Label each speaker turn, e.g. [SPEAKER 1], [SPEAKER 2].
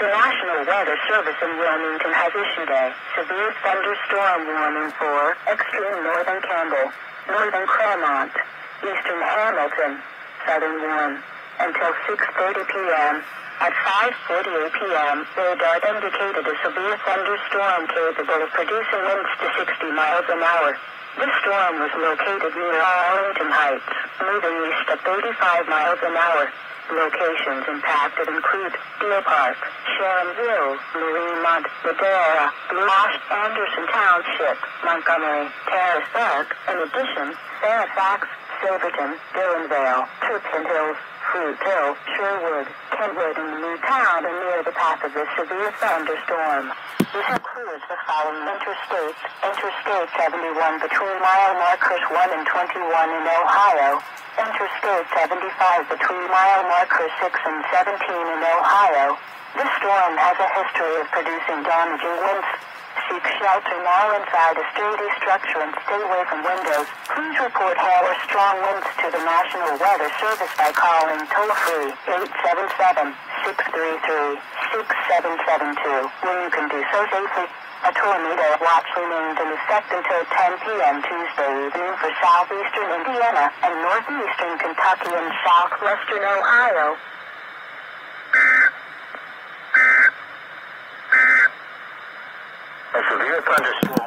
[SPEAKER 1] The National Weather Service in Wilmington has issued a severe thunderstorm warning for extreme northern Campbell, northern Claremont, eastern Hamilton, southern Warren, until 6:30 p.m. At 5:48 p.m., radar indicated a severe thunderstorm capable of producing winds to 60 miles an hour. This storm was located near Arlington Heights, moving east at 35 miles an hour. Locations impacted include Deer Park, Sharonville, Mariemont, Madera, Blue Ash, Anderson Township, Montgomery, Terrace Park. In addition, Fairfax, Silverton, Dillonvale, Turpin Hills, Fruit Hill, Sherwood, Kentwood, and Newtown are near the path of this severe thunderstorm. This includes the following interstates: Interstate 71 between mile markers 1 and 21 in Ohio, Interstate 75 between mile markers 6 and 17 in Ohio. This storm has a history of producing damaging winds. Seek shelter now inside a sturdy structure and stay away from windows. Please report hail or strong winds to the National Weather Service by calling toll-free 877-633-6772 when you can do so safely. A tornado watch remains in effect until 10 p.m. Tuesday evening for southeastern Indiana and northeastern Kentucky and southwestern Ohio. A severe thunderstorm